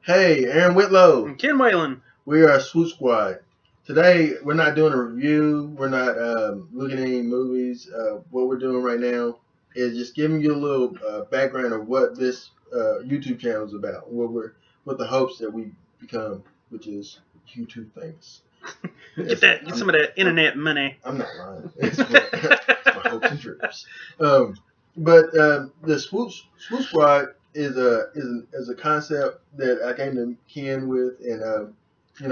Hey, Aaron Whitlow. And Ken Whelan. We are Swoot Squad. Today, we're not doing a review. We're not looking at any movies. What we're doing right now is just giving you a little background of what this YouTube channel is about. What the hopes that we become, which is YouTube famous. Get some of that internet money. I'm not lying. It's my hopes and dreams. But the Swoot Squad is a concept that I came to Ken with, and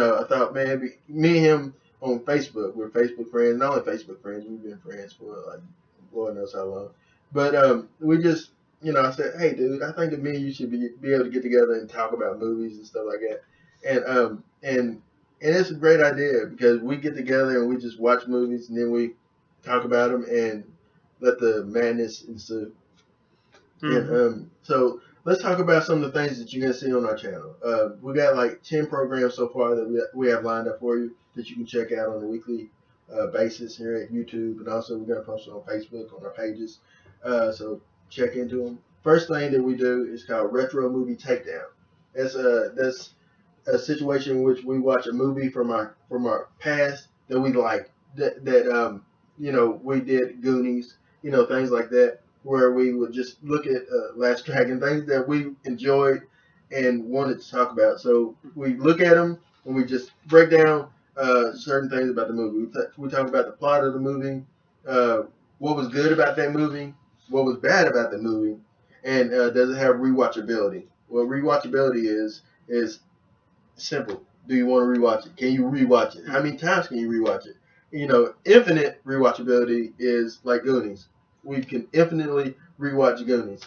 I thought, man, me and him on Facebook, we're Facebook friends. Not only Facebook friends, we've been friends for like Lord knows how long. But we just, I said, hey, dude, I think that me and you should be able to get together and talk about movies and stuff like that. And it's a great idea because we get together and we just watch movies and then we talk about them and let the madness ensue. Mm-hmm. And so let's talk about some of the things that you're going to see on our channel. We got like 10 programs so far that we have lined up for you that you can check out on a weekly basis here at YouTube. And also we're going to post it on Facebook on our pages. So check into them. First thing that we do is called Retro Movie Takedown. That's a situation in which we watch a movie from our past that we like, we did Goonies, things like that, where we would just look at Last Dragon, things that we enjoyed and wanted to talk about. So we look at them and we just break down certain things about the movie. We talk about the plot of the movie, what was good about that movie, what was bad about the movie, and does it have rewatchability? What rewatchability is simple. Do you want to rewatch it? Can you rewatch it? How many times can you rewatch it? Infinite rewatchability is like Goonies. We can infinitely rewatch Goonies.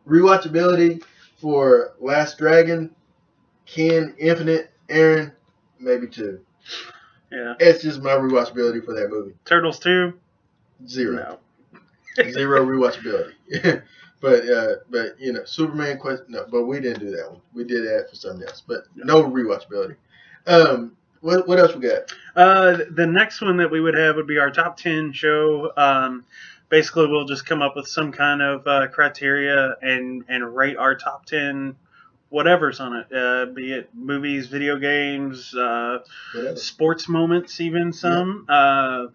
Rewatchability for Last Dragon, Ken, Infinite, Aaron, maybe 2. Yeah. It's just my rewatchability for that movie. Turtles 2? 0. No. 0 rewatchability. But Superman Quest. No, but we didn't do that one. We did that for something else. But no rewatchability. What else we got? The next one that we would have would be our top 10 show. Basically, we'll just come up with some kind of criteria and rate our top 10 whatever's on it, be it movies, video games, sports moments, even some. Yeah.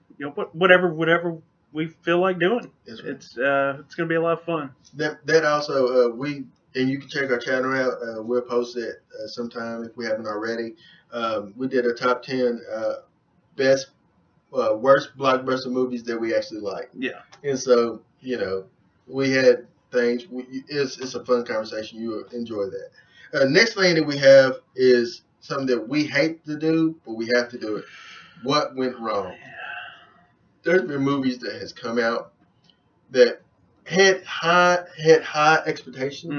Whatever we feel like doing. Right. It's gonna be a lot of fun. That also and you can check our channel out. We'll post it sometime if we haven't already. We did a top 10 best worst blockbuster movies that we actually like. Yeah. And so we had things. It's a fun conversation. You will enjoy that. Next thing that we have is something that we hate to do, but we have to do it. What went wrong? There's been movies that has come out that had high expectations.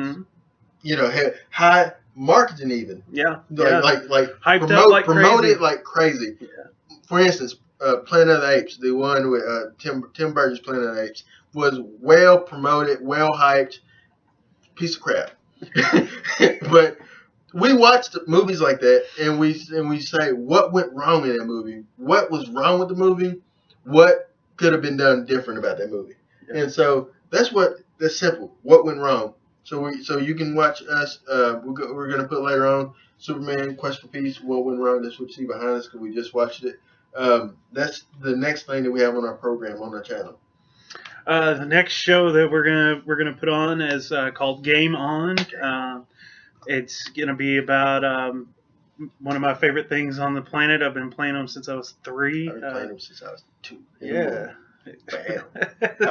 Mm-hmm. Had high marketing even. Yeah. Like hyped up like promoted crazy. like crazy. Yeah. For instance, Planet of the Apes, the one with Tim Burton's Planet of the Apes, was well promoted, well hyped, piece of crap. But we watched movies like that, and we say, what went wrong in that movie? What was wrong with the movie? What could have been done different about that movie? Yeah. And so that's simple. What went wrong? So you can watch us. We're gonna put later on Superman Quest for Peace. What went wrong? That's what you see behind us because we just watched it. That's the next thing that we have on our program on our channel. The next show that we're gonna put on is called Game On. It's gonna be about one of my favorite things on the planet. I've been playing them since I was 3. I've been playing them since I was 2. Yeah.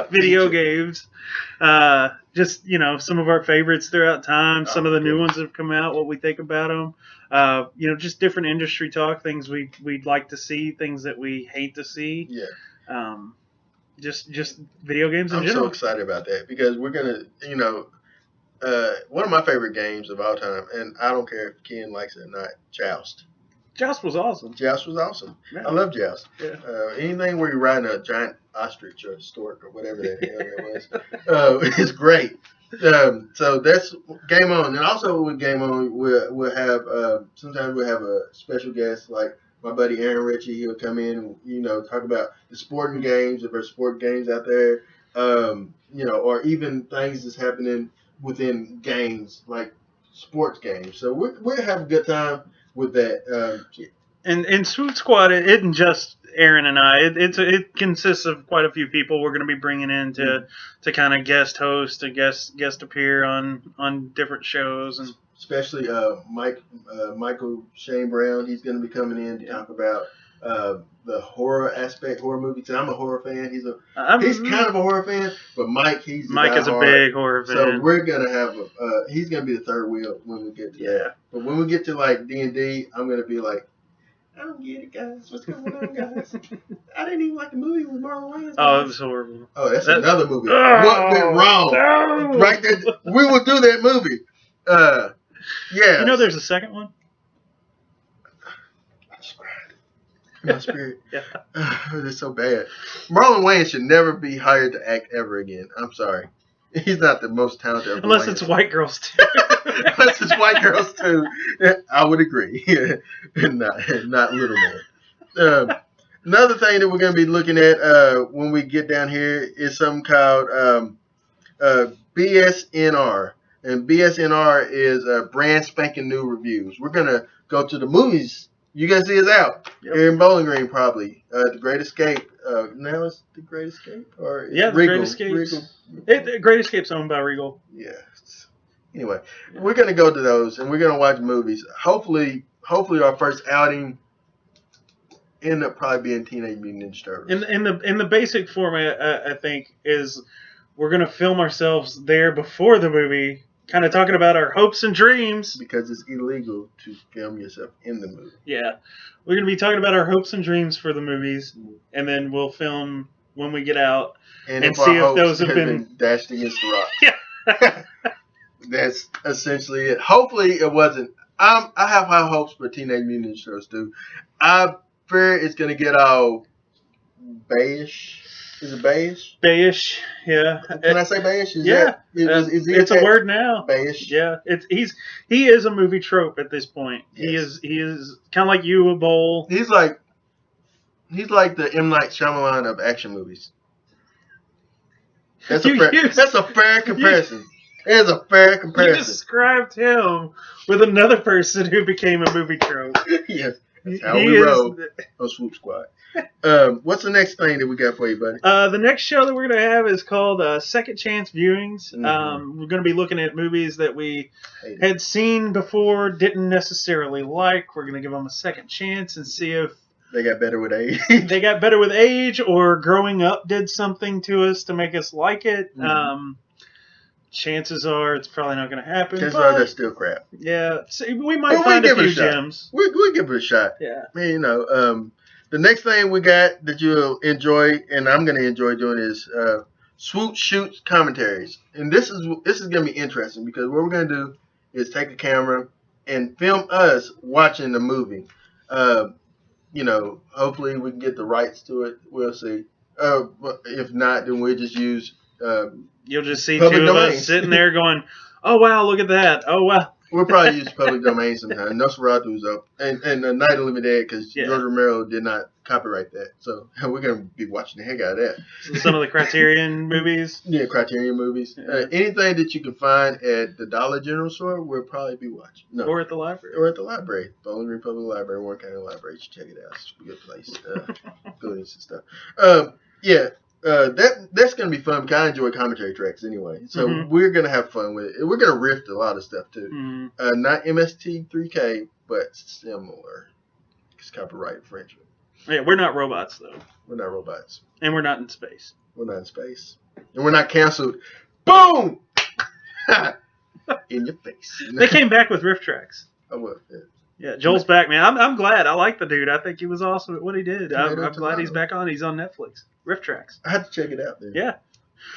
Video games. Just some of our favorites throughout time. Some of the new ones that have come out. What we think about them. Just different industry talk. Things we'd like to see. Things that we hate to see. Yeah. Just video games in general. I'm so excited about that because we're gonna, one of my favorite games of all time, and I don't care if Ken likes it or not, Joust. Joust was awesome. Joust was awesome. Yeah. I love Joust. Yeah. Anything where you're riding a giant ostrich or a stork or whatever the hell that was, it's great. So that's Game On, and also with Game On, we'll have sometimes we'll have a special guest like my buddy Aaron Ritchie. He'll come in and talk about the sporting games, if there's sport games out there, or even things that's happening within games like sports games. So we'll have a good time with that. And Swoot Squad, it isn't just Aaron and I. It consists of quite a few people we're going to be bringing in to kind of guest host and guest appear on different shows, and especially Michael Shane Brown. He's going to be coming in to talk about the horror movie. Cause I'm a horror fan. He's kind of a horror fan, but Mike is a big horror fan. So we're gonna have he's gonna be the third wheel when we get to that. But when we get to like D&D, I'm gonna be like, I don't get it, guys. What's going on, guys? I didn't even like the movie with Marlon Wayans. Oh, it was horrible. Oh, that's another movie. What went wrong? No. Right there, we will do that movie. Yeah. You know, there's a second one. I just cried in my spirit. Yeah. It's so bad. Marlon Wayans should never be hired to act ever again. I'm sorry. He's not the most talented. Unless it's White Girls too. Unless it's White Girls too. I would agree. not Little Man. Another thing that we're going to be looking at when we get down here is something called BSNR. And BSNR is brand spanking new reviews. We're going to go to the movies. You guys see us out here in Bowling Green, probably. The Great Escape. Now it's The Great Escape? Or yeah, The Great Escape. The Great Escape's owned by Regal. Yeah. Anyway, we're going to go to those, and we're going to watch movies. Hopefully our first outing end up probably being Teenage Mutant Ninja Turtles. In the basic format, I think, is we're going to film ourselves there before the movie, kind of talking about our hopes and dreams. Because it's illegal to film yourself in the movie. Yeah. We're going to be talking about our hopes and dreams for the movies, and then we'll film when we get out and see if those have been dashed against the rock. Yeah. That's essentially it. Hopefully it wasn't. I have high hopes for Teenage Mutant Ninja Turtles too. I fear it's going to get all bayish. Is it bayish? Bayish, yeah. Can I say bayish? It's a word now. Bayish. Yeah, he is a movie trope at this point. Yes. He is kind of like you, a bowl. He's like the M. Night Shyamalan of action movies. That's a fair comparison. It is a fair comparison. You described him with another person who became a movie trope. Yes. That's how we roll on Swoop Squad. What's the next thing that we got for you, buddy? The next show that we're going to have is called Second Chance Viewings. Mm-hmm. We're going to be looking at movies that we had seen before, didn't necessarily like. We're going to give them a second chance and see if they got better with age. They got better with age, or growing up did something to us to make us like it. Mm-hmm. Chances are it's probably not going to happen. Chances are that's still crap. Yeah, we might find a few gems. We'll give it a shot. Yeah. I mean, the next thing we got that you'll enjoy, and I'm going to enjoy doing, is Swoot Shoots commentaries. And this is going to be interesting because what we're going to do is take a camera and film us watching the movie. Hopefully we can get the rights to it. We'll see. If not, then we'll just use you'll just see two of us sitting there going, oh, wow, look at that. Oh, wow. We'll probably use public domain sometime. Nosferatu's up. And Night of the Living Dead, because George Romero did not copyright that. So we're going to be watching the heck out of that. Some of the Criterion movies? Yeah, Criterion movies. Yeah. Anything that you can find at the Dollar General store, we'll probably be watching. No. Or at the library. Bowling Green Public Library, Warren County Library. You should check it out. It's a good place. Buildings and stuff. That's going to be fun because I enjoy commentary tracks anyway. So we're going to have fun with it. We're going to riff a lot of stuff too. Mm-hmm. Not MST3K, but similar. It's copyright infringement. Yeah, we're not robots though. We're not robots. And we're not in space. We're not in space. And we're not canceled. Boom! In your face. They came back with riff tracks. Oh, well, yeah, Joel's back, man. I'm glad. I like the dude. I think he was awesome at what he did. I'm glad he's back on. He's on Netflix. Riff Tracks. I have to check it out then. Yeah.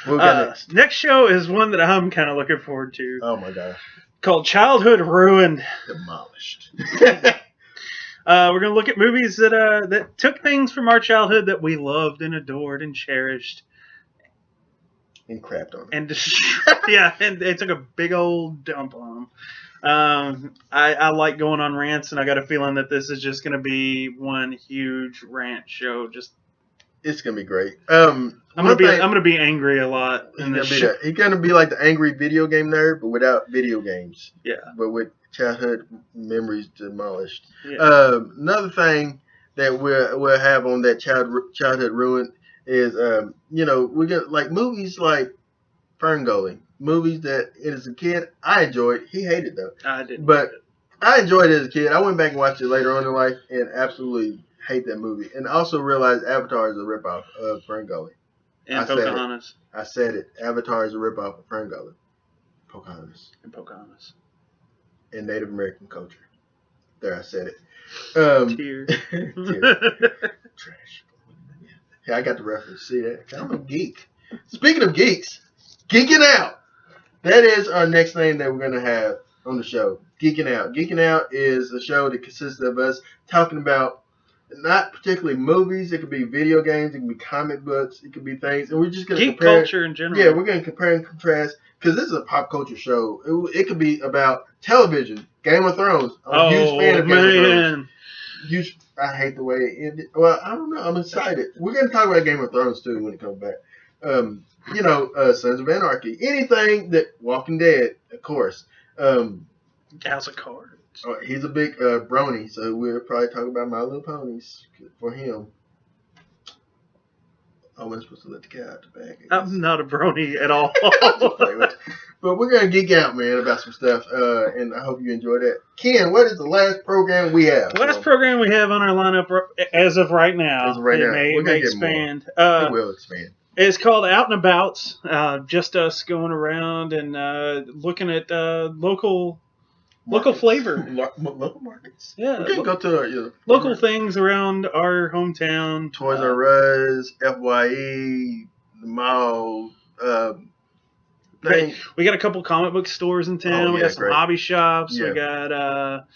We'll go next. Next show is one that I'm kind of looking forward to. Oh, my God. Called Childhood Ruined. Demolished. We're going to look at movies that took things from our childhood that we loved and adored and cherished. And crapped on them. And they took a big old dump on them. I like going on rants, and I got a feeling that this is just going to be one huge rant show. Just It's gonna be great. I'm gonna be angry a lot in this show. He's gonna be like the angry video game nerd, but without video games. Yeah. But with childhood memories demolished. Yeah. Another thing that we'll have on that childhood ruin is we get like movies like Ferngully, movies that as a kid I enjoyed. He hated though. I didn't. But I enjoyed it as a kid. I went back and watched it later on in life and absolutely hate that movie. And also realized Avatar is a ripoff of Ferngully. And Pocahontas. I said it. Avatar is a ripoff of Ferngully. Pocahontas. And Native American culture. There, I said it. Tears. Trash. Yeah, I got the reference. See that? I'm a geek. Speaking of geeks, geeking out. That is our next thing that we're going to have on the show. Geeking Out. Geeking Out is a show that consists of us talking about not particularly movies. It could be video games. It could be comic books. It could be things. And we're just going to compare. Geek culture in general. Yeah, we're going to compare and contrast because this is a pop culture show. It could be about television. Game of Thrones. I'm a huge fan of Game of Thrones. Huge. I hate the way it ended. Well, I don't know. I'm excited. We're going to talk about Game of Thrones too when it comes back. Sons of Anarchy. Anything that Walking Dead, of course. House of Cards. He's a big brony, so we'll probably talk about My Little Ponies for him. I wasn't supposed to let the cat out the bag. I'm not a brony at all. But we're going to geek out, man, about some stuff, and I hope you enjoy that. Ken, what is the last program we have? Last program we have on our lineup as of right now. It may expand. It will expand. It's called Out and Abouts. Just us going around and looking at local flavor. Local markets. Yeah. We can go to local things around our hometown. Toys R Us, FYE, the mall. We got a couple comic book stores in town. We got some hobby shops. Yeah. We got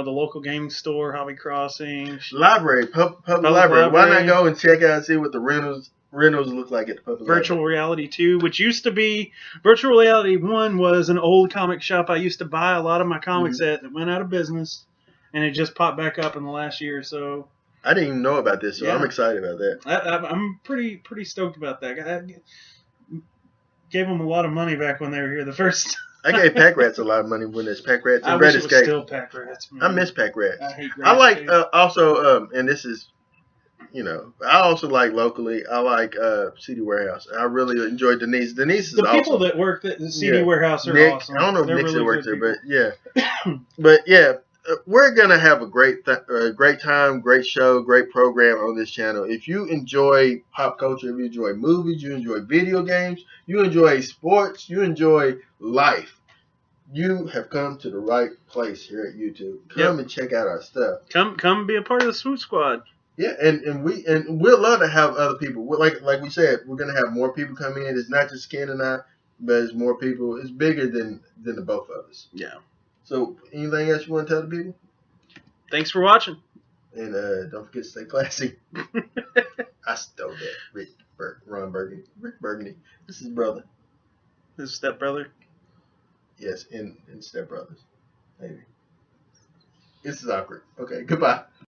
the local game store, Hobby Crossing. Library, public library. Why not go and check out and see what the rentals look like at the public Virtual library. Reality 2, which used to be Virtual Reality 1 was an old comic shop I used to buy a lot of my comics at that went out of business, and it just popped back up in the last year or so. I didn't even know about this, so I'm excited about that. I'm pretty stoked about that. I gave them a lot of money back when they were here the first time. I gave Pack Rats a lot of money when there's Pack Rats and Red Escape. I wish it was still Pack Rats. Man. I miss Pack Rats. I hate Red I like Escape. also, and this is, I also like locally. I like CD Warehouse. I really enjoy Denise. Denise is the people awesome. that work at the CD Warehouse are Nick, awesome. I don't know if They're Nick really still works there, people. but yeah. We're gonna have a great time, great show, great program on this channel. If you enjoy pop culture, if you enjoy movies, you enjoy video games, you enjoy sports, you enjoy life, you have come to the right place here at YouTube. Come and check out our stuff. Come be a part of the Swoot Squad. Yeah, and we'd love to have other people. Like we said, we're gonna have more people come in. It's not just Ken and I, but it's more people. It's bigger than the both of us. Yeah. So, anything else you want to tell the people? Thanks for watching. And don't forget to stay classy. I stole that. Ron Burgundy. Rick Burgundy. This is his brother. His stepbrother? Yes, in Step Brothers. Maybe. This is awkward. Okay, goodbye.